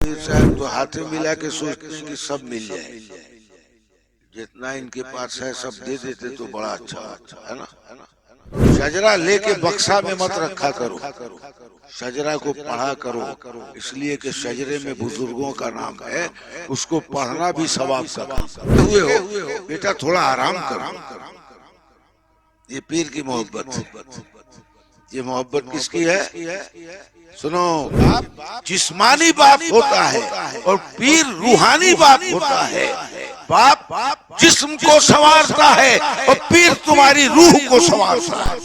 पीर साहब तो हाथे मिला के सोचते हैं कि सब मिल जाए, जितना इनके पास है सब दे देते तो बड़ा अच्छा है ना। शजरा लेके बक्सा में मत रखा करो, शजरा को पढ़ा करो, इसलिए कि शजरे में बुजुर्गों का नाम है, उसको पढ़ना भी सवाब का काम। हुए हो बेटा, थोड़ा आराम करो। ये पीर की मोहब्बत, ये मोहब्बत किसकी है? सुनो, जिस्मानी बाप होता है और पीर रूहानी बाप होता है। बाप जिस्म को संवारता है और पीर तुम्हारी रूह को संवारता है।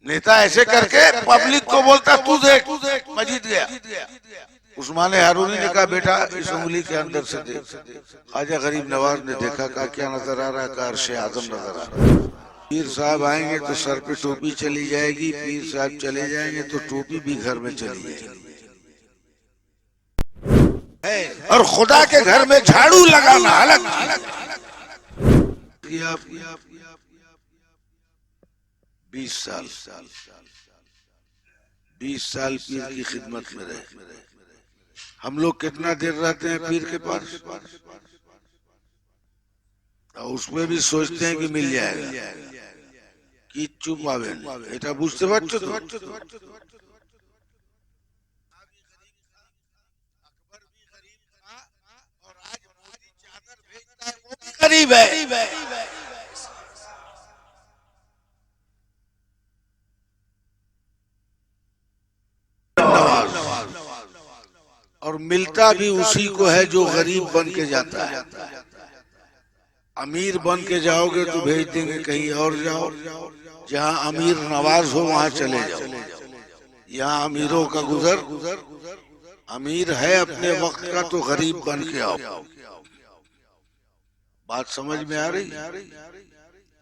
नेता ऐसे करके पब्लिक को बोलता तू देख मैं जीत गया। उस्मान हारूनी ने कहा बेटा इस उंगली के अंदर से देख। ख्वाजा गरीब नवाज ने देखा, कहा क्या नजर आ रहा है? कहा अर्श आजम नजर आ रहा है। पीर साहब आएंगे तो सर पे टोपी चली जाएगी, पीर साहब चले जाएंगे तो टोपी भी घर में चली जाएगी। और खुदा के घर में झाड़ू लगाना अलग। 20 साल 20 साल पीर की खिदमत में रहे। हम लोग कितना देर रहते हैं पीर के पास, उसमें भी सोचते हैं कि मिल जाएगा। কিচ্ছু পাবেন, এটা বুঝতে পারছো তো? गरीब है। और मिलता भी उसी को है जो गरीब बन के जाता है। अमीर बन के जाओगे तो भेज देंगे कहीं और जाओ, जहाँ अमीर नवाज हो वहाँ चले जाओ। यहाँ अमीरों का गुजर, अमीर है अपने वक्त का तो गरीब बन के आओ। बात समझ में आ रही?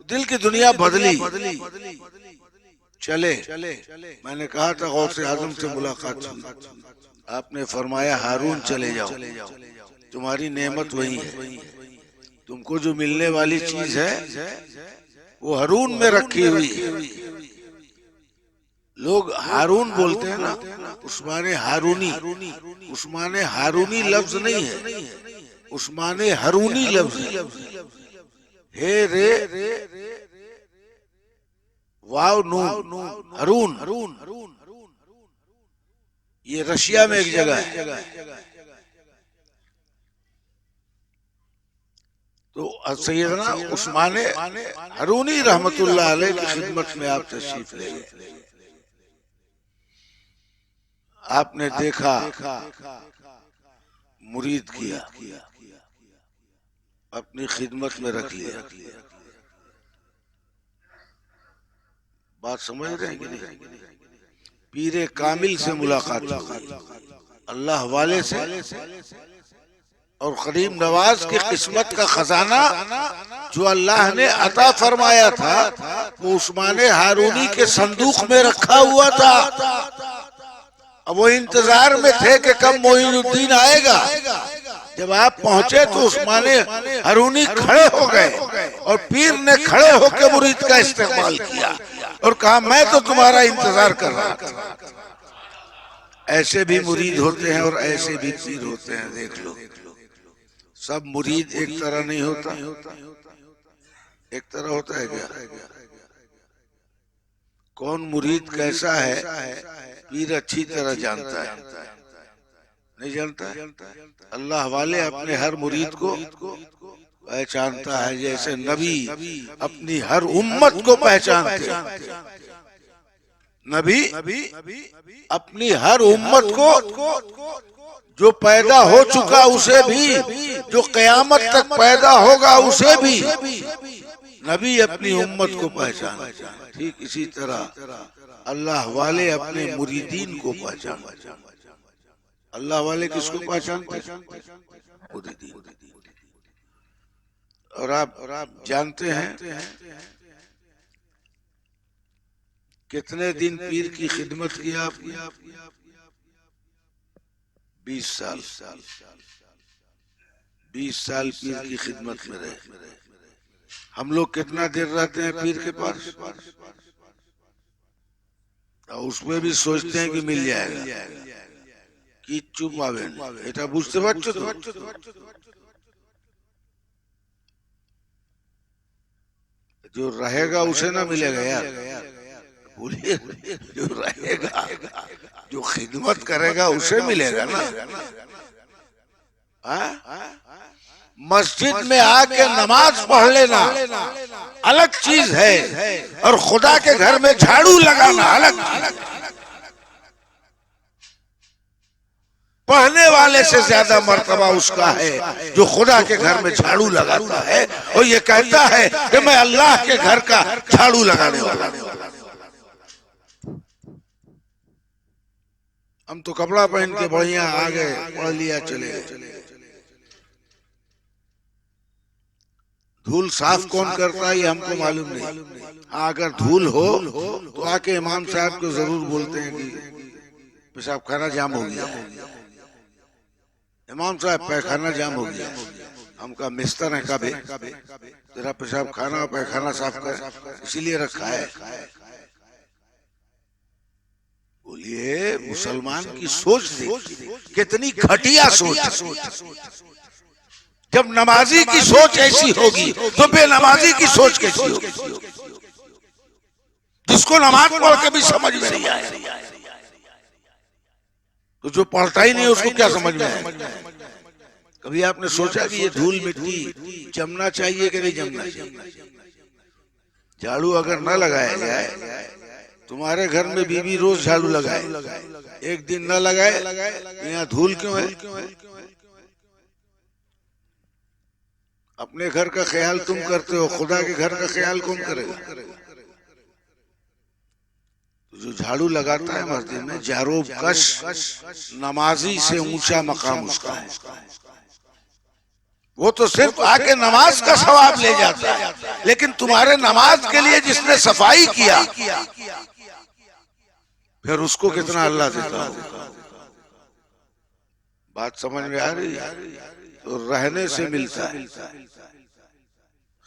दिल की दुनिया बदली। चले मैंने कहा था गौसे आजम से मुलाकात हुई, आपने फरमाया हारून चले जाओ, तुम्हारी नेमत वही है, तुमको जो मिलने वाली चीज है वो हारून में रखी हुई है। लोग हारून बोलते हैं ना, उस्माने हारूनी। उस्माने हारूनी लफ्ज नहीं है, उस्माने हारूनी लफ्ज है। हे रे वाव नून हारून, ये रशिया में एक जगह है। तो सैयदना उस्माने हारूनी रहमतुल्लाह अलैह की खिदमत में आप तशरीफ ले गए। आपने देखा, मुरीद किया, अपनी खिदमत में रख लिया। बात समझ रहे हैं कि नहीं? पीरे कामिल से मुलाकात हुई, अल्लाह वाले से, और करीम नवाज की किस्मत का खजाना जो अल्लाह ने अता फरमाया था वो उस्माने हारूनी के संदूक में रखा हुआ था। अब वो इंतजार में थे कि कब मोइनुद्दीन आएगा। जब आप पहुंचे तो उस्माने हारूनी खड़े हो गए और पीर ने खड़े होकर मुरीद का इस्तेमाल किया और कहा मैं तो तुम्हारा इंतजार कर रहा था। ऐसे भी मुरीद होते हैं और ऐसे भी पीर होते हैं, देख लो। सब मुरीद एक तरह नहीं होता। एक तरह होता है क्या? कौन मुरीद कैसा है पीर अच्छी तरह जानता है, नहीं जानता है? अल्लाह वाले अपने हर मुरीद को पहचानता है, जैसे नबी अपनी हर उम्मत को पहचानते हैं। नबी अपनी हर उम्मत को, जो पैदा हो चुका उसे भी, जो कयामत तक पैदा होगा उसे भी, नबी अपनी उम्मत को पहचानते हैं। ठीक इसी तरह अल्लाह वाले अपने मुरीदीन को पहचानते हैं। अल्लाह वाले किसको पहचानते हैं? मुरीदीन। और आप जानते हैं कितने दिन पीर की खिदमत की आपने? 20 साल। 20 साल पीर की खिदमत में रहे। हम लोग कितना देर रहते हैं पीर के पास? उसमें भी सोचते हैं कि मिल जाएगा। কিচ্ছু পাবেন, এটা বুঝতে পারছো তো? जो रहेगा उसे ना मिलेगा यार, बोलिए। जो रहेगा, जो खिदमत करेगा उसे मिलेगा ना। मस्जिद में आके नमाज पढ़ लेना अलग चीज है, और खुदा के घर में झाड़ू लगाना अलग चीज। पढ़ने वाले से ज्यादा मर्तबा उसका है जो खुदा के घर में झाड़ू लगाता है और ये कहता है कि मैं अल्लाह के घर का झाड़ू लगाने वाला। हम तो कपड़ा पहन के बढ़िया आ गए, पढ़ लिया, चले गए। धूल साफ कौन करता है ये हमको मालूम नहीं। अगर धूल हो तो आके इमाम साहब को जरूर बोलते हैं कि पेशाब खाना जाम हो गया, इमाम साहब पैखाना जाम हो गया। हम कहा मिस्तर है कभी तेरा पेशाब खाना और पैखाना साफ कर, इसीलिए रखा है। बोलिए मुसलमान की सोच देखिए कितनी घटिया सोच। जब नमाजी की सोच ऐसी होगी तो बेनमाजी की सोच कैसी होगी? जिसको नमाज पढ़ के भी समझ में नहीं आए तो जो पढ़ता ही नहीं उसको क्या समझ में आए? कभी आपने सोचा कि ये धूल मिट्टी जमना चाहिए कि नहीं जमना चाहिए? झाड़ू अगर न लगाया जाए, तुम्हारे घर में बीबी रोज झाड़ू लगाए, एक दिन न लगाए, यहाँ धूल क्यों है? अपने घर का ख्याल तुम करते हो, खुदा के घर का ख्याल कौन करेगा? जो झाड़ू लगाता है मस्जिद में, जारोब कश नमाजी से ऊंचा मकाम उसका है। वो तो सिर्फ आके नमाज का सवाब ले जाता है, लेकिन तुम्हारे नमाज के लिए जिसने सफाई किया फिर उसको कितना अल्लाह देता होगा। बात समझ में आ रही है? तो रहने से मिलता है,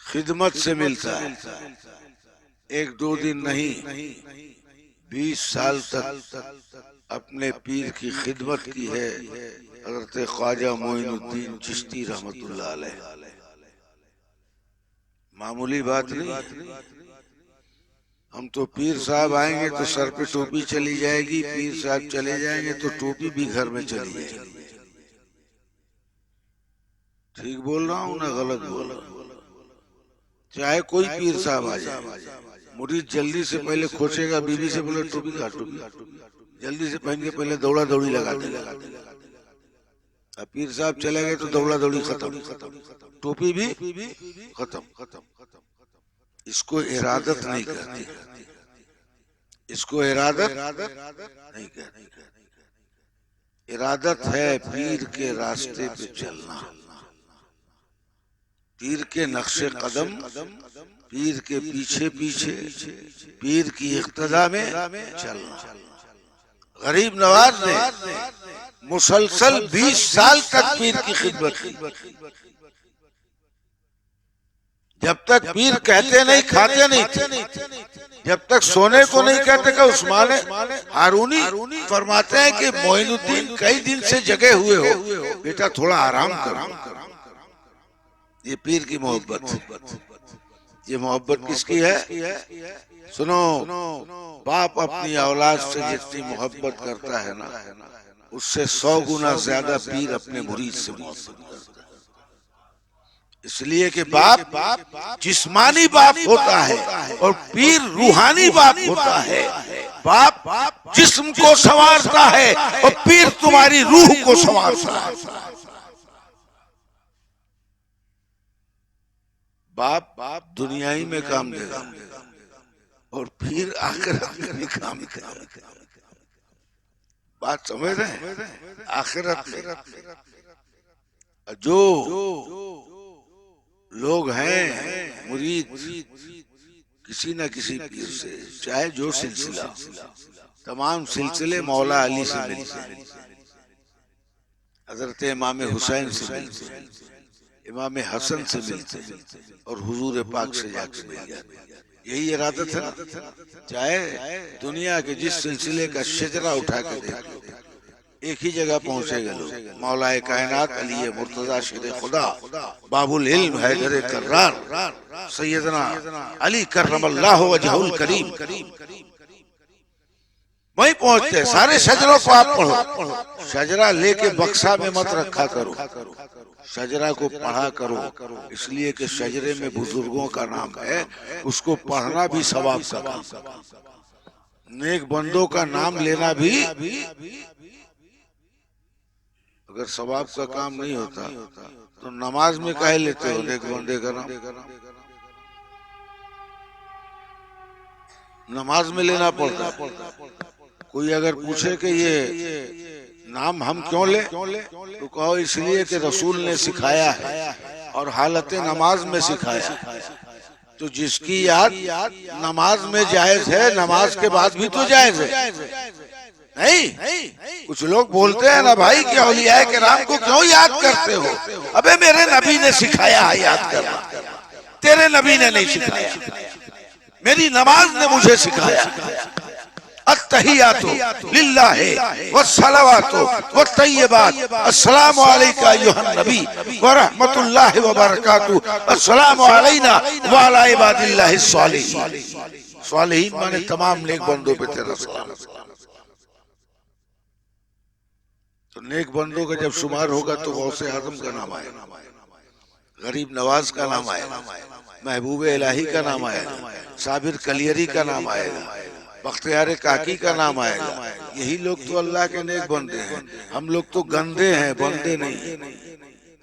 खिदमत से मिलता है। एक दो दिन नहीं, 20 साल तक अपने पीर की खिदमत की है हज़रत ख्वाजा मोइनुद्दीन चिश्ती रहमतुल्लाह अलैह। मामूली बात नहीं। हम तो पीर साहब आएंगे तो सर पे टोपी चली जाएगी, पीर साहब चले जाएंगे तो टोपी भी घर में चली जाएगी। ठीक बोल रहा हूँ ना गलत बोल रहा हूँ? चाहे कोई पीर साहब आ जाए, मुरीद जल्दी से पहले खोचेगा, बीबी से बोले टोपी का टोपी, जल्दी से पहन के पहले दौड़ा दौड़ी लगा देगा। अब पीर साहब चले गए तो दौड़ा दौड़ी खत्म, टोपी भी खत्म। इसको इरादत नहीं करती, इसको इरादत नहीं करती। इरादत है पीर के रास्ते पे चलना, पीर के नक्शे कदम, पीर के पीछे पीछे, पीर की इक्तदा में चलना। गरीब नवाज ने मुसलसल 20 साल तक पीर की खिदमत की। जब तक पीर कहते नहीं खाते नहीं थे, जब तक सोने को नहीं कहते का उस्मान हारूनी फरमाते हैं कि मोइनुद्दीन कई दिन से जगे हुए हो, बेटा थोड़ा आराम करो। ये पीर की मोहब्बत। ये मोहब्बत किसकी है? सुनो, बाप अपनी औलाद से जितनी मोहब्बत करता है ना, उससे 100 गुना ज्यादा पीर अपने मुरीद से मोहब्बत करता है। इसलिए कि बाप जिस्मानी बाप होता है और पीर रूहानी बाप होता है। बाप जिस्म को संवारता है और पीर तुम्हारी रूह को संवारता है। बाप दुनियाई में काम देगा और फिर आखिरत में भी काम करेगा। बात समझ रहे हैं? आखिरत में जो लोग हैं मुरीद किसी न किसी पीर से, चाहे जो सिलसिला, तमाम सिलसिले मौला अली से मिलते हैं, हजरत इमाम हुसैन से मिलते हैं, इमाम हसन से मिलते हैं और हुजूर पाक से जाकर मिल जाते हैं। यही इरादत है ना। चाहे दुनिया के जिस सिलसिले का शजरा उठा के देख लो, एक ही जगह पहुंचेगा लोग। मौलाए कायनात अली मुर्तजा शेर खुदा बाबुल इल्म हैदर कर्रार सैयदना अली करमल्लाहु वजहुल करीम वहीं पहुंचते हैं। सारे शजरों को आप पढ़ो, शजरा लेके बक्सा में मत रखा करो, शजरा को पढ़ा करो, इसलिए कि शजरे में बुजुर्गों का नाम है, उसको पढ़ना भी सवाब का काम। नेक बंदों का नाम लेना भी अगर सवाब का काम नहीं होता तो नमाज में काहे लेते हो नेक बंदे का नाम? नमाज में लेना पड़ता है। कोई अगर पूछे कि ये नाम हम क्यों ले, तो कहो इसलिए कि रसूल ने सिखाया है और हालत नमाज में सिखाया। तो जिसकी याद नमाज में जायज है, नमाज के बाद भी तो जायज है। नहीं, कुछ लोग बोलते हैं ना भाई कि औलिया के नाम को क्यों याद करते हो? अबे मेरे नबी ने सिखाया है याद करना, तेरे नबी ने नहीं सिखाया, मेरी नमाज ने मुझे सिखाया। अत्तहियातु लिल्लाहि वस्सलावातु वत्तय्यिबात अस्सलामु अलैका अय्युहन नबी व रहमतुल्लाहि व बरकातुहू अस्सलामु अलैना व अला इबादिल्लाहि स्वालिहीन। स्वालिहीन माने तमाम नेक बंदों पे तेरा सलाम। तो नेक बंदों का जब शुमार होगा तो गौसे आजम का नाम आएगा, गरीब नवाज का नाम आएगा, महबूब इलाही का नाम आएगा, साबिर कलियरी का नाम आएगा, बख्तियार काकी का नाम आएगा। यही लोग तो अल्लाह के नेक बंदे हैं। हम लोग तो गंदे हैं, बंदे नहीं।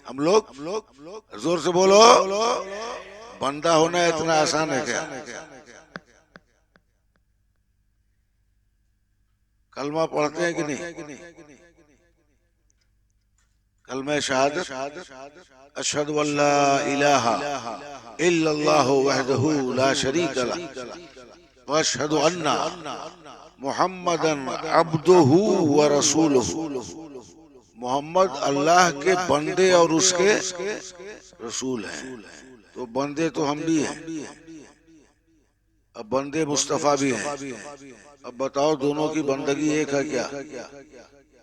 हम लोग जोर से बोलो, बंदा होना इतना आसान है क्या? कलमा पढ़ते हैं कि नहीं? कलमा शहादत अशहदु अल्ला इलाहा इल्लल्लाहु वहदहू ला शरीका लह व अशहदु अन्ना मुहम्मदन अब्दुहू व रसूलुहू। मोहम्मद अल्लाह के बंदे और उसके रसूल हैं। तो बंदे तो हम भी हैं, अब बंदे मुस्तफा भी हैं। अब बताओ दोनों की बंदगी एक है क्या?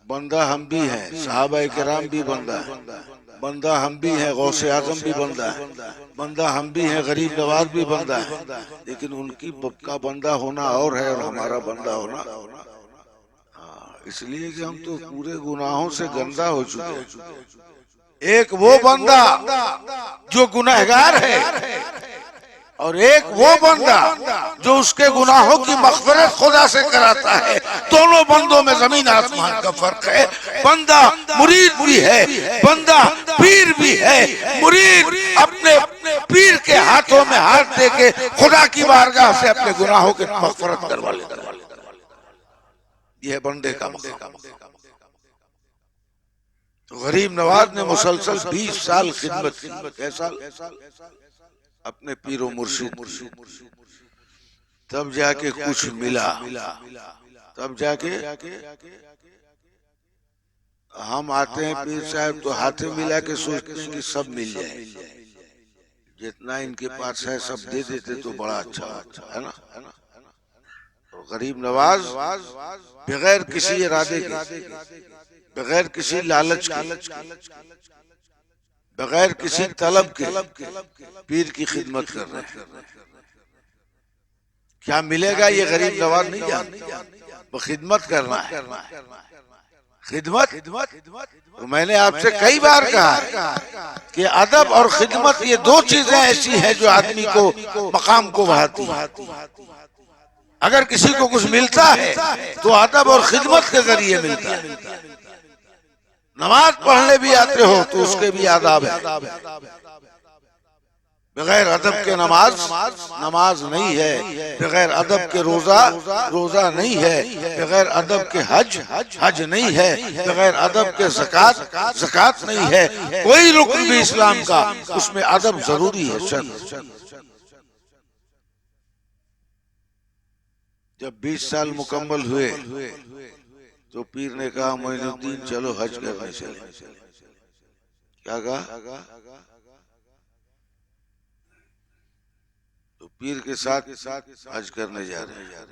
बंदा हम भी हैं, सहाबा किराम भी बंदा है, बंदा हम भी हैं, गौसे आजम भी बंदा है, बंदा हम भी हैं, गरीब नवाज भी बंदा है। लेकिन उनकी का बंदा होना और है और हमारा बंदा होना। इसलिए कि हम तो पूरे गुनाहों से गंदा हो चुके हैं। एक वो बंदा जो गुनहगार है और एक वो बंदा जो उसके गुनाहों की मग़फ़िरत खुदा से कराता है। दोनों बंदों में जमीन आसमान का फर्क है। बंदा मुरीद भी है, बंदा पीर भी है। मुरीद अपने पीर के हाथों में हाथ दे के खुदा की बारगाह से अपने गुनाहों की मग़फ़िरत करवा लेता है। यह बंदे का मकाम। तो गरीब नवाज ने मुसलसल 20 साल खिदमत की। कैसा? अपने पीरो मुर्शिद, तब जाके कुछ मिला। तब जाके हम आते हैं पीर साहब तो हाथे मिला के सोचते हैं कि सब मिल जाए, जितना इनके पास है सब दे देते तो बड़ा अच्छा है ना। तो गरीब नवाज बगैर किसी इरादे के, बगैर किसी लालच के, बगैर किसी तलब के पीर की खिदमत कर रहे हैं। क्या मिलेगा ये गरीब नवाज नहीं जानता, वो खिदमत करना है। खिदमत तो मैंने आपसे कई बार कहा कि अदब और खिदमत ये दो चीजें ऐसी हैं जो आदमी को मकाम को बढ़ाती है। अगर किसी को कुछ मिलता है तो अदब और खिदमत के जरिए मिलता है। नमाज पढ़ने भी आते हो तो उसके भी आदाब है। बगैर अदब के नमाज नहीं है, बगैर अदब के रोजा नहीं है, बगैर अदब के हज नहीं है, बगैर अदब के ज़कात नहीं है। कोई रुकन भी इस्लाम का उसमें अदब जरूरी है। जब 20 साल मुकम्मल हुए तो पीर ने कहा मोइनुद्दीन चलो हज करने चले। क्या कहा? तो पीर के साथ हज करने जा रहे हैं।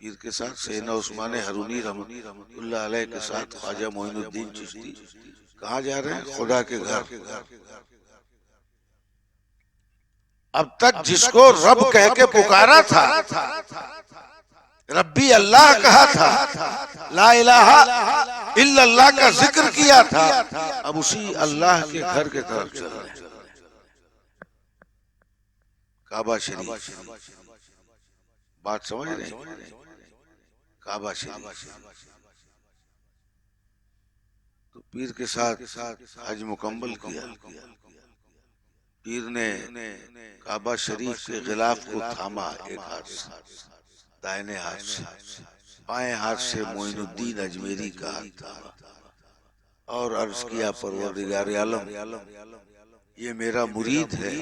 पीर के साथ सैयदना उस्मान हरूनी रहमतुल्लाह अलैह के साथ ख्वाजा मोइनुद्दीन चिश्ती कहाँ जा रहे हैं? खुदा के घर। अब तक जिसको रब कह के पुकारा था, रब्बी अल्लाह कहा था, ला इलाहा इल्लल्लाह का जिक्र किया था, अब उसी अल्लाह के घर के तरफ चल रहे हैं। काबा शरीफ, बात समझ रहे हैं? काबा शरीफ। तो पीर के साथ हज मुकम्मल किया। पीर ने काबा शरीफ के गिलाफ को थामा एक हाथ से, दाहिने हाथ से, बाएं हाथ से मोइनुद्दीन अजमेरी का हाथ थामा और अर्ज किया, परवरदिगार आलम, ये मेरा मुरीद है,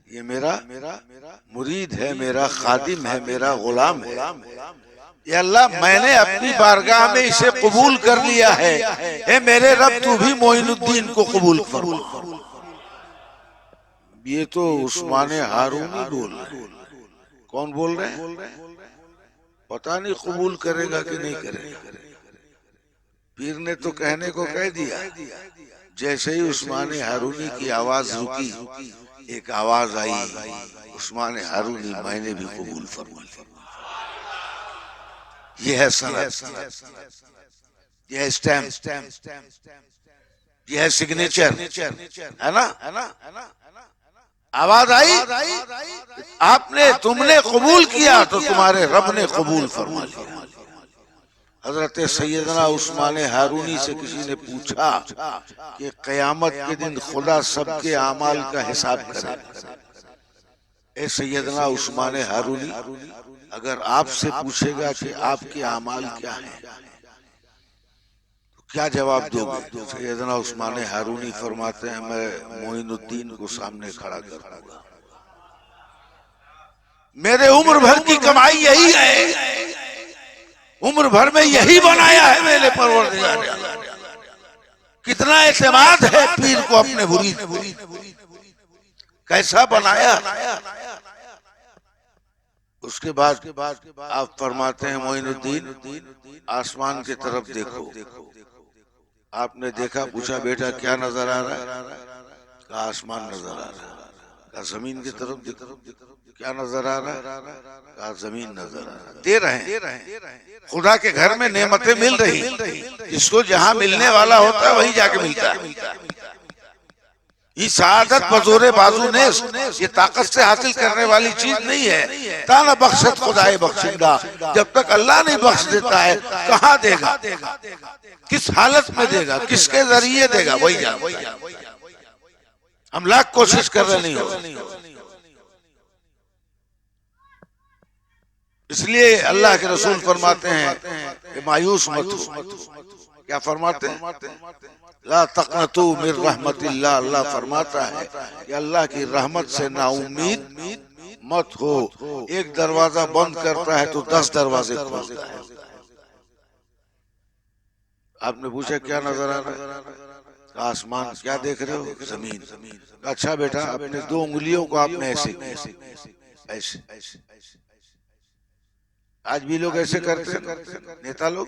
ये मेरा मुरीद है, मेरा खादिम है, मेरा गुलाम है। या अल्लाह, मैंने अपनी बारगाह में इसे कबूल कर लिया है, ए मेरे रब तू भी मोइनुद्दीन को कबूल फरमा। ये तो उस्मान हारूनी बोल रहे हैं। कौन बोल रहे हैं? पता नहीं कबूल करेगा कि नहीं करेगा। पीर ने तो कहने को कह दिया। जैसे ही उस्मान हारूनी की आवाज रुकी, एक आवाज आई, उस्मान हारूनी, मैंने भी कबूल फरमा लिया। ये है सनद, ये है स्टैम्प, ये है सिग्नेचर, है ना? आवाज आई, आपने, तुमने कबूल किया तो तुम्हारे रब ने कबूल फरमा लिया। हजरत सैयदना उस्मान हारूनी से किसी ने पूछा कि क़यामत के दिन खुदा सबके आमाल का हिसाब करेगा। ए सैयदना उस्मान हारूनी, अगर आपसे पूछेगा कि आपके आमाल क्या हैं, तो क्या जवाब दोगे? सैयदना उस्मान हारूनी फरमाते हैं, मैं मोइनुद्दीन को सामने खड़ा कर दूंगा। मेरे उम्र भर की कमाई यही है, उम्र भर में यही बनाया है मेरे परवरदिगार। कितना एतमाद है पीर को अपने मुरीद, कैसा बनाया। उसके बाद आप फरमाते हैं, मोइनुद्दीन आसमान की तरफ देखो। आपने देखा, पूछा बेटा क्या नजर आ रहा है? कहा आसमान नजर आ रहा है। कहा जमीन की तरफ देखो, क्या नजर आ रहा है? कहा जमीन नजर आ रहा है। दे रहे हैं, खुदा के घर में नेमतें मिल रही। जिसको जहाँ मिलने वाला होता है वही जाके मिलता है। ये शहादत बजोरे बाजू ने, ये ताकत से हासिल करने वाली चीज नहीं है। ताना बख्शत खुदाए बख्शिंदा, जब तक अल्लाह नहीं बख्श देता है कहाँ देगा, किस हालत में देगा, किसके जरिए देगा, वही जान। हम लाख कोशिश कर रहे नहीं हो। इसलिए अल्लाह के रसूल फरमाते हैं कि मायूस मत हो। क्या फरमाते हैं? ला तक़नतू मिर रहमतिल्लाह। अल्लाह फरमाता है कि अल्लाह की रहमत से नाउम्मीद मत हो। एक दरवाजा बंद करता है तो 10 दरवाजे खोलता है। आपने पूछा क्या नजर आ रहा है? आसमान। क्या देख रहे हो? जमीन। अच्छा बेटा, अपने 2 उंगलियों को आपने ऐसे, आज भी लोग ऐसे करते हैं, नेता लोग,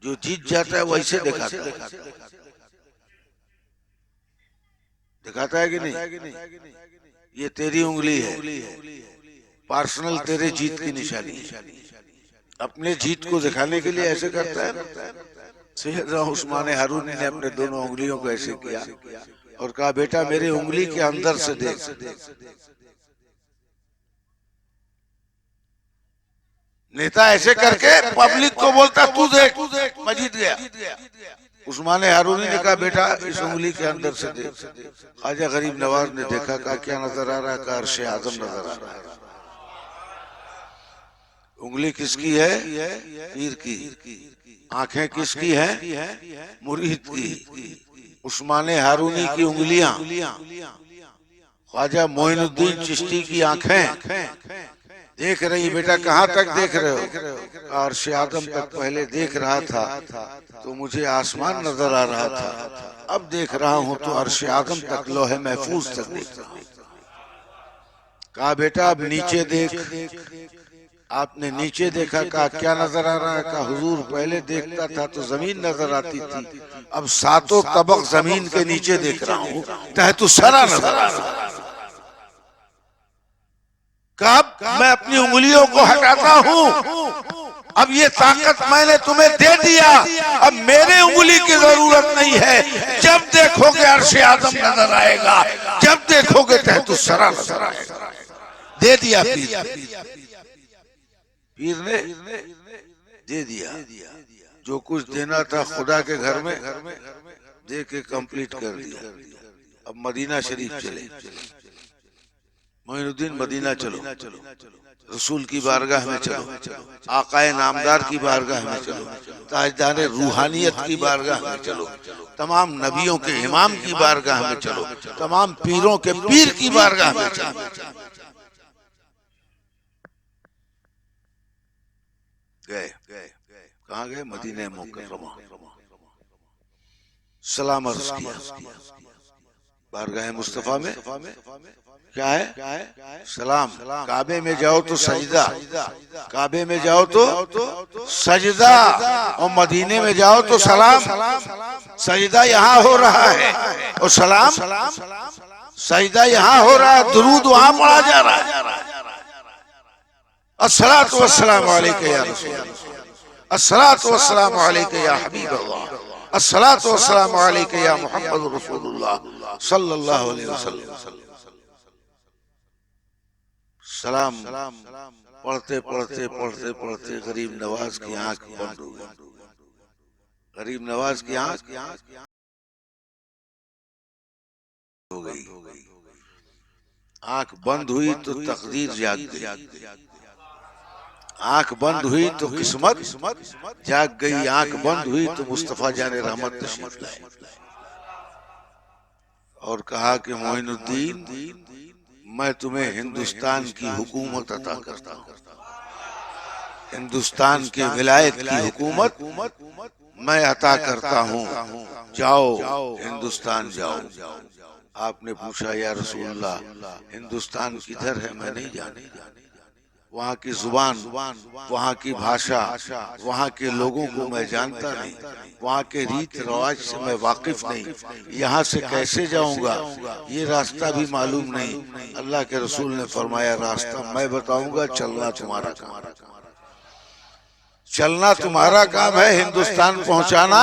जो जीत जाता है वैसे दिखाता है कि नहीं? ये तेरी उंगली है, पर्सनल तेरे जीत की निशानी है। अपने जीत को दिखाने के लिए ऐसे करता है। सैयदना उस्मान हारूनी ने अपने दोनों उंगलियों को ऐसे किया और कहा बेटा मेरी उंगली के अंदर से देख। नेता ऐसे करके पब्लिक को बोलता तू देख मैं जीत गया। उस्मान हारूनी ने कहा बेटा इस उंगली के अंदर से देख। ख्वाजा गरीब नवाज ने देखा, कहा क्या नजर आ रहा है? कहा अर्श आज़म नजर आ रहा है। उंगली किसकी है? पीर की। आंखें किसकी हैं? मुरीद की। उस्मान हारूनी की उंगलियां, ख्वाजा मोइनुद्दीन चिश्ती की आंखें देख रही। बेटा कहाँ तक देख रहे हो? अर्श आदम तक पहले देख रहा था तो मुझे आसमान नजर आ रहा था, अब देख रहा हूं तो अर्श आदम तक, लोहे महफूज तक देख रहा हूं। कहा बेटा अब नीचे देख। आपने नीचे देखा, कहा क्या नजर आ रहा है? कहा हुजूर पहले देखता था तो जमीन नजर आती थी, अब सातों तबक जमीन के नीचे देख रहा हूँ, तहत सरा नजर आ रहा है। कब मैं अपनी उंगलियों को हटाता हूँ, अब ये ताकत मैंने तुम्हें दे दिया, अब मेरे उंगली की जरूरत नहीं है। जब देखोगे अर्श आदम नजर आएगा, जब देखोगे तहत सरा नजर आएगा। दे दिया पीर ने दे दिया। जो कुछ देना था खुदा के घर में दे के कंप्लीट कर दिया। अब मदीना शरीफ चले, मोइनुद्दीन मदीना चलो, रसूल की बारगाह में चलो, आकाए नामदार की बारगाह में चलो, ताजदार रूहानियत की बारगाह में चलो, तमाम नबियों के इमाम की बारगाह में चलो, तमाम पीरों के पीर की बारगाह में चलो। गए कहाँ गए? मदीने मुकर्रमा। सलाम अर्ज किया बारगाह मुस्तफा में। क्या है? सलाम। काबे में जाओ तो सजदा, काबे में जाओ तो सजदा, और मदीने में जाओ तो सलाम। सजदा यहाँ हो रहा है और सलाम, सजदा यहाँ हो रहा है, दुरूद वहां पढ़ा जा रहा है। अस्सलातु वस्सलामु अलैका या रसूल अल्लाह, अस्सलातु वस्सलामु अलैका या हबीब अल्लाह, अस्सलातु वस्सलामु अलैका या मुहम्मद रसूलुल्लाह सल्लल्लाहु अलैहि वसल्लम। सलाम पढ़ते पढ़ते पढ़ते पढ़ते गरीब नवाज की आंख बंद हो गई। गरीब नवाज की आंख हो गई। आंख बंद हुई तो तकदीर जाग गई, आंख बंद हुई तो किस्मत जाग गई, आंख बंद हुई तो मुस्तफा जाने रहमत तशरीफ लाए और कहा कि मोइनुद्दीन मैं तुम्हें हिंदुस्तान की हुकूमत अता करता हूँ, हिंदुस्तान के विलायत की हुकूमत मैं अता करता हूँ, जाओ हिंदुस्तान जाओ। आपने पूछा या रसूलल्लाह हिंदुस्तान किधर है? मैं नहीं जानती, वहाँ की जुबान, वहाँ की भाषा, वहाँ के लोगों को मैं जानता नहीं, वहाँ के रीत रिवाज से मैं वाकिफ नहीं, यहाँ से कैसे जाऊंगा ये रास्ता भी मालूम नहीं। अल्लाह के रसूल ने फरमाया रास्ता मैं बताऊंगा, चलना तुम्हारा काम, चलना तुम्हारा काम है, हिंदुस्तान पहुंचाना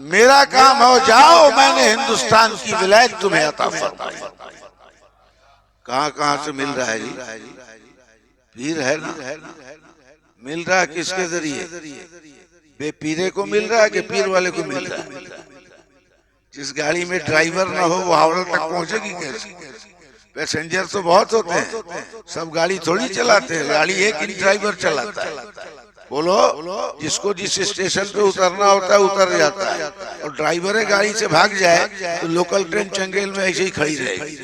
मेरा काम है। जाओ मैंने हिंदुस्तान की विलायत तुम्हें अता फरमाई। कहाँ कहाँ से मिल रहा है जी? पीर है ना, मिल रहा है किसके जरिए? बेपीरे को मिल रहा है कि पीर वाले को मिल रहा है? जिस गाड़ी में ड्राइवर ना हो वो हावड़ा तक पहुंचेगी कैसे? पैसेंजर तो बहुत होते हैं, सब गाड़ी थोड़ी चलाते हैं, गाड़ी एक ही ड्राइवर चलाता है। बोलो, जिसको जिस स्टेशन पे उतरना होता है उतर जाता है, और ड्राइवर गाड़ी से भाग जाए तो लोकल ट्रेन चंगेल में ऐसे ही खड़ी रहेगी।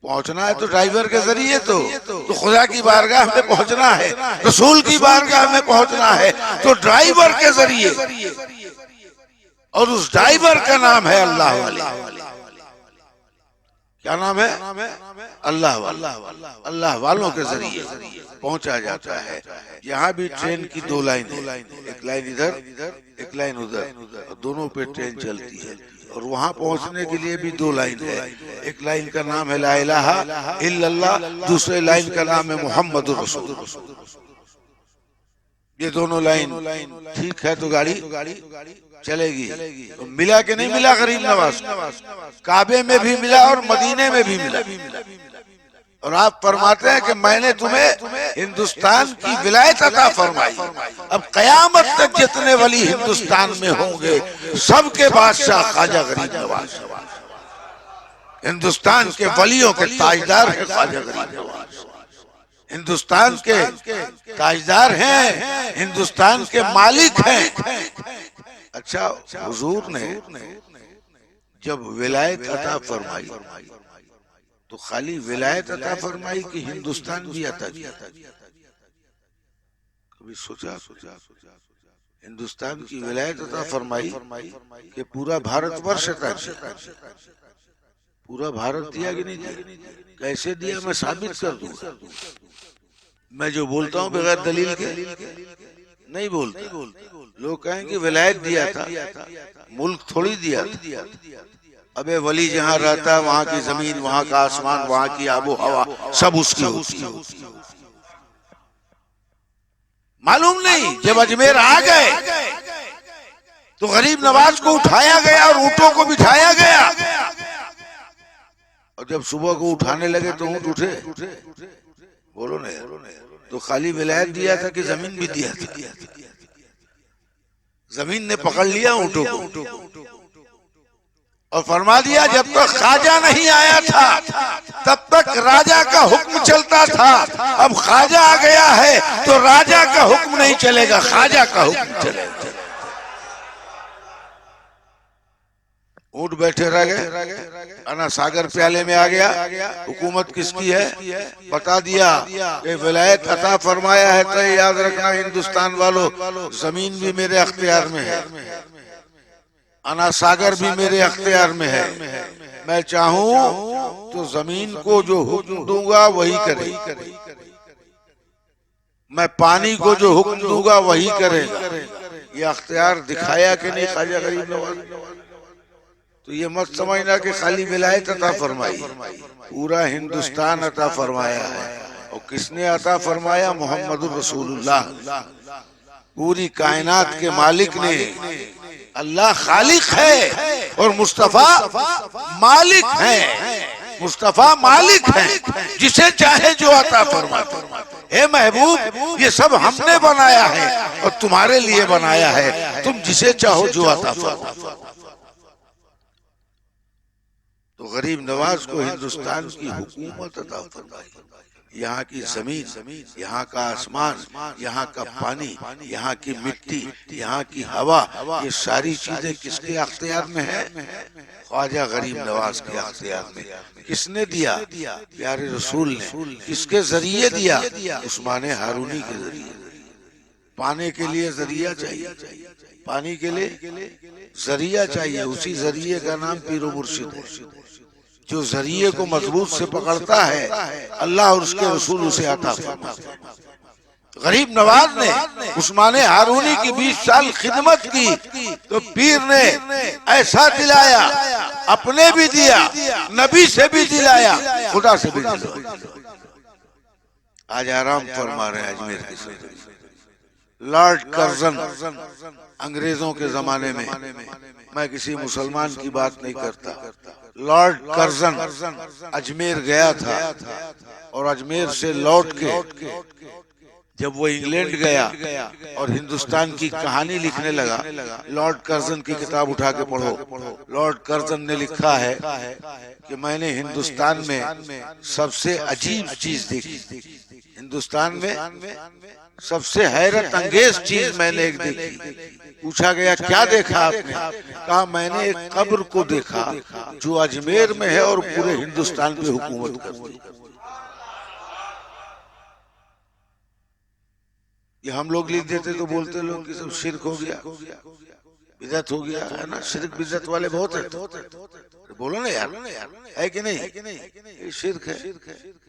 पहुंचना है तो ड्राइवर के जरिए, तो खुदा की बारगाह में पहुंचना है, रसूल की बारगाह में पहुंचना है तो ड्राइवर के जरिए, और उस ड्राइवर का नाम है अल्लाह वाले। क्या नाम है? अल्लाह वाला। अल्लाह वालों के जरिए पहुंचा जाता है। यहाँ भी ट्रेन की दो लाइन है, एक लाइन इधर एक लाइन उधर, और दोनों पे ट्रेन चलती है। और वहाँ पहुँचने के लिए भी दो लाइन है, एक लाइन का नाम है ला इलाहा इल्लल्लाह, दूसरे लाइन का नाम है मुहम्मद रसूल। ये दोनों लाइन ठीक है तो गाड़ी चलेगी। तो मिला कि नहीं मिला गरीब नवाज? काबे में भी मिला और मदीने में भी मिला। और आप फरमाते हैं कि मैंने तुम्हें हिंदुस्तान की विलायत अता फरमाई। अब कयामत तक जितने वली हिंदुस्तान में होंगे सबके बादशाह ख्वाजा गरीब नवाज, हिंदुस्तान के वलियों के ताजदार है ख्वाजा गरीब नवाज, हिंदुस्तान के ताजदार हैं, हिंदुस्तान के मालिक हैं। अच्छा, हुजूर ने जब विलायत अता फरमाई तो खाली विलायत अता फरमाई कि हिंदुस्तान भी अता किया? कभी सोचा हिंदुस्तान की विलायत अता फरमाई कि पूरा भारतवर्ष अता किया? पूरा भारत दिया कि नहीं दिया? कैसे दिया मैं साबित कर दूंगा। मैं जो बोलता हूँ बगैर दलील के नहीं बोलता। लोग कहेंगे विलायत दिया था, मुल्क थोड़ी दिया था। अबे वली जहाँ रहता है वहाँ की जमीन, वहाँ का आसमान, वहाँ की आबो हवा सब उसकी होती है। मालूम नहीं जब अजमेर आ गए तो गरीब नवाज को उठाया गया और ऊँटों को बिठाया गया, और जब सुबह को उठाने लगे तो ऊँट उठे? बोलो ना यार। तो खाली विलायत दिया था कि जमीन भी दिया था? जमीन ने पकड़ लिया ऊँटों को और फरमा दिया जब तक ख्वाजा नहीं आया था तब तक राजा का हुक्म चलता था, अब ख्वाजा आ गया है तो राजा का हुक्म नहीं चलेगा, ख्वाजा का हुक्म चलेगा। ऊँट बैठे रह गए, अना सागर प्याले में आ गया। हुकूमत किसकी है बता दिया, ये विलायत अता फरमाया है। तो याद रखना हिंदुस्तान वालों, जमीन भी मेरे अख्तियार में है, अना सागर भी मेरे अख्तियार में है। मैं चाहूं तो जमीन को जो हुक्म दूंगा वही करे, मैं पानी को जो हुक्म दूंगा वही करेगा। ये अख्तियार दिखाया कि नहीं ख्वाजा गरीब नवाज? तो ये मत समझना कि खाली विलायत अता फरमाई, पूरा हिंदुस्तान अता फरमाया है। और किसने अता फरमाया? मोहम्मद रसूलुल्लाह। पूरी कायनात के मालिक ने, अल्लाह खालिक है और मुस्तफा मालिक है। मुस्तफा मालिक है, जिसे चाहे जो अता फरमाता। हे महबूब, ये सब हमने बनाया है और तुम्हारे लिए बनाया है, तुम जिसे चाहो जो अता फरमाओ। तो गरीब नवाज को हिंदुस्तान की हुकूमत अता फरमाई। यहाँ की जमीन, यहाँ का आसमान, यहाँ का पानी, यहाँ की मिट्टी, यहाँ की हवा, ये सारी चीजें किसके अख्तियार में है? ख्वाजा गरीब नवाज के अख्तियार में। किसने दिया? प्यारे रसूल ने। किसके जरिए दिया? उस्मान हारूनी के जरिए। पाने के लिए जरिया चाहिए, पानी के लिए जरिया चाहिए। उसी जरिए का नाम पीरो मुर्शिद है। जो जरिए को मजबूत से पकड़ता है, अल्लाह और उसके रसूल उसे अता फरमाते हैं। गरीब नवाज ने उस्मान हारूनी की 20 साल खिदमत की तो पीर ने ऐसा दिलाया, अपने भी दिया, नबी से भी दिलाया, खुदा से भी दिलाया। आज आराम फरमा रहे हैं अजमेर के लॉर्ड कर्जन। अंग्रेजों के जमाने में, मैं किसी मुसलमान की बात नहीं करता, लॉर्ड कर्जन अजमेर गया था और अजमेर से लौट के जब वो इंग्लैंड गया और हिंदुस्तान की कहानी लिखने लगा, लॉर्ड कर्जन की किताब उठा के पढ़ो। लॉर्ड कर्जन ने लिखा है कि मैंने हिंदुस्तान में सबसे अजीब चीज देखी, हिंदुस्तान में सबसे हैरत अंगेज चीज मैंने एक देखी। पूछा गया क्या देखा आपने? कहा मैंने एक कब्र को देखा जो अजमेर में है और पूरे हिंदुस्तान पे हुकूमत करती है। ये हम लोग लिख देते तो बोलते लोग कि सब शिर्क हो गया, बिदअत हो गया, है ना? शिर्क बिदअत वाले बहुत है। बोलो ना यार, है कि नहीं? ये शिर्क है।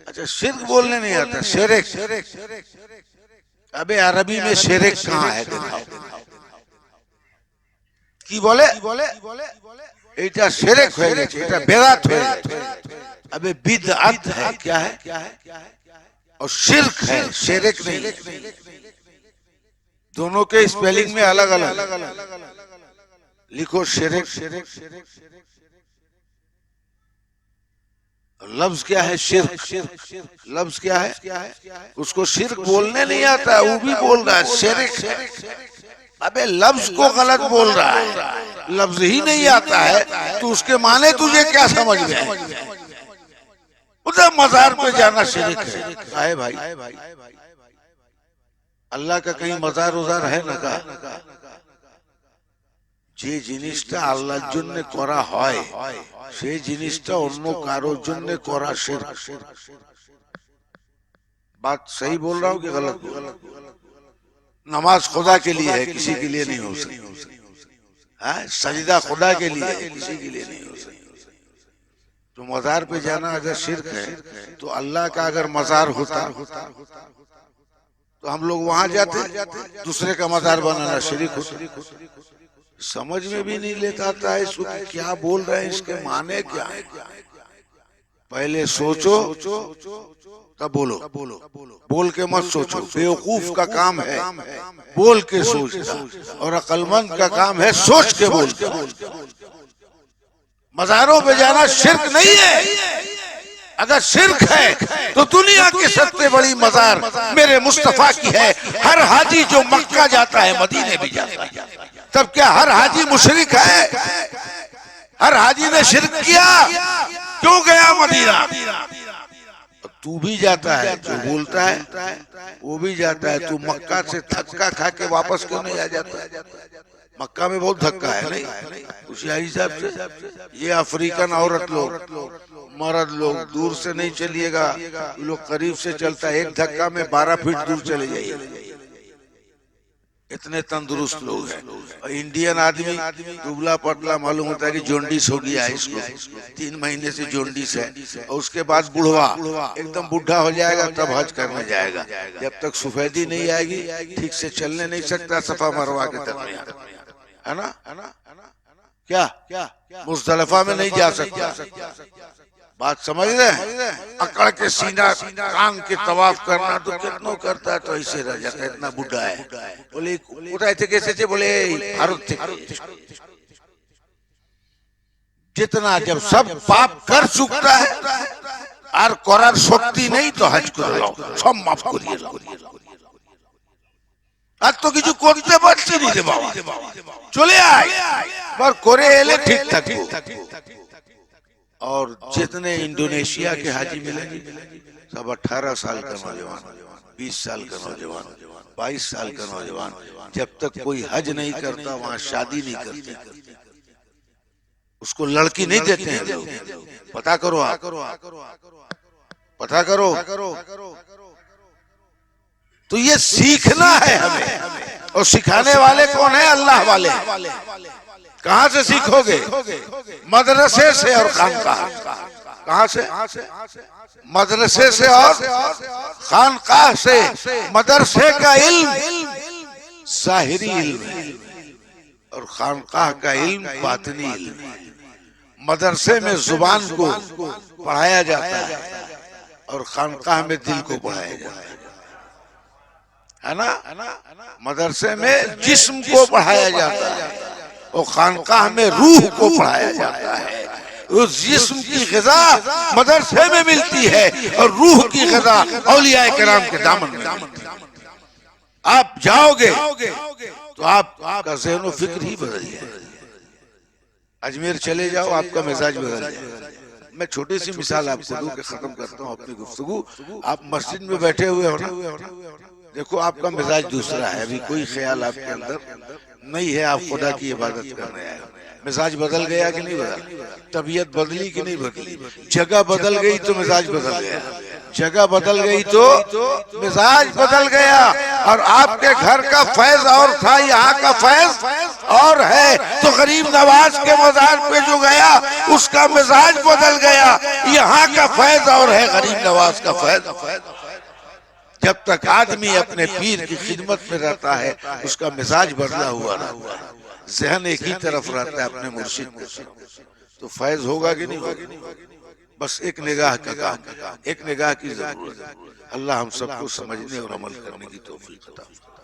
अच्छा, शिर्क बोलने नहीं आता, शिरक। अबे अरबी में शिरक कहाँ है? दिखाओ। की बोले এটা শিরক হয়ে গেছে, এটা বেদাত হয়ে গেছে। अबे बिदअत है, क्या है? और शिर्क है, शिरक नहीं। दोनों के स्पेलिंग में अलग अलग लिखो। शिरक लफ्ज क्या है? शिर्क लफ्ज क्या है? उसको शिर्क बोलने नहीं आता, वो भी बोल रहा है शिरक है। अबे लफ्ज को गलत बोल रहा है, लफ्ज ही नहीं आता है तो उसके माने तुझे क्या समझ में? उधर मजार पे जाना शिरक है भाई। अल्लाह का कहीं मजार उजार है ना? का যে জিনিসটা আল্লাহর জন্য করা হয় সেই জিনিসটা অন্য কারোর জন্য করা শিরক। बात सही बोल रहा हूँ कि गलत? नमाज खुदा के लिए है, किसी के लिए नहीं हो सकती। सजदा खुदा के लिए है, किसी के लिए नहीं हो सकती। तो मजार पे जाना अगर शिर्क है तो अल्लाह का अगर मजार होता तो हम लोग वहां जाते, दूसरे का मजार बनाना शिर्क होता। समझ में भी नहीं लेता था इसको क्या बोल रहे हैं, इसके माने क्या है। पहले सोचो तब बोलो, बोल के मत सोचो। बेवकूफ का काम है बोल के सोचना, और अक्लमंद का काम है सोच के बोलना। मजारों पे जाना शिर्क नहीं है। अगर शिर्क है तो दुनिया की सबसे बड़ी मजार मेरे मुस्तफा की है। हर हाजी जो मक्का जाता है मदीने भी जाता है। तब क्या हर हाजी मुशरिक है? हर हाजी ने शिर्क किया, क्यों गया मदीना? तू भी जाता है, जो बोलता है वो भी जाता है। तू मक्का से धक्का खा के वापस क्यों नहीं आ जाता? मक्का में बहुत धक्का है नहीं? उसी हिसाब से ये अफ्रीकन औरत लोग, मर्द लोग दूर से नहीं चलिएगा, लोग करीब से चलता है। एक धक्का में 12 फीट दूर चले जाइए, इतने तंदुरुस्त लोग हैं। और इंडियन आदमी दुबला पतला मालूम होता है कि जोंडिस हो गया है इसको, 3 महीने से जोंडिस है, और उसके बाद बुढ़वा एकदम बुढ़ा हो जाएगा तब हज करने जाएगा। जब तक सफेदी नहीं आएगी ठीक से चलने नहीं सकता सफा मरवा के दरमियान, है ना? क्या मुज़दलिफा में नहीं जा सकता। बात समझ रहे? अकड़ के सीना कान के तवाफ करना तो कितनों करता है, तो ऐसे रह जाता है, इतना बुढ़ा है। बोले उठाए थे कैसे थे? बोले भारत थे। जितना जब सब पाप कर चुकता है और करार शक्ति नहीं तो हज कर सब माफ करिए। आज तो किसी করতে পারছি নি রে বাবা, চলে আয় पर করে এলে ঠিক থাকবো। और जितने इंडोनेशिया के हाजी मिलेंगे सब 18 साल का नौजवान, 20 साल का नौजवान, 22 साल का नौजवान। जब तक कोई हज नहीं करता वहां शादी नहीं करते, उसको लड़की नहीं देते हैं लोग। पता करो, आप पता करो। तो ये सीखना है हमें, और सिखाने वाले कौन है? अल्लाह वाले। कहाँ से सीखोगे? मदरसे से और खानकाह। कहाँ से? मदरसे से और खानकाह से। मदरसे का इल्म ज़ाहिरी इल्म है और खानकाह का इल्म बातिनी इल्म है। मदरसे में जुबान को पढ़ाया जाता है और खानकाह में दिल को पढ़ाया जाता है ना? मदरसे में जिस्म को पढ़ाया जाता है और खानकाह में रूह को पढ़ाया जाता है। उस जिस्म की ग़िज़ा मदरसे में मिलती है और रूह की ग़िज़ा औलिया किराम के दामन में मिलती है। आप जाओगे तो आपका ज़हन व फिक्र ही बदल जाएगा। अजमेर चले जाओ, आपका मिजाज बदल जाएगा। मैं छोटी सी मिसाल आपको दूं कि खत्म करता हूँ अपनी गुफ्तगू। आप मस्जिद में बैठे हुए हो ना, देखो आपका मिजाज दूसरा है, अभी कोई ख्याल आपके अंदर नहीं है, आप खुदा की इबादत कर रहे हैं। मिजाज बदल गया कि नहीं बदला? तबीयत बदली कि नहीं बदली? जगह बदल गई तो मिजाज बदल गया, जगह बदल गई तो मिजाज बदल गया। और आपके घर का फैज और था, यहाँ का फैज और है। तो गरीब नवाज के मजार पे जो गया उसका मिजाज बदल गया, यहाँ का फैज और है, गरीब नवाज का फैज। जब तक आदमी अपने पीर की खिदमत में रहता है उसका मिजाज बदला हुआ रहता है, ज़हन एक ही तरफ रहता है अपने मुर्शिद में, तो फैज होगा कि नहीं होगा? बस एक निगाह का काम, एक निगाह की जरूरत है। अल्लाह हम सबको समझने और अमल करने की तौफीक अता फरमाए।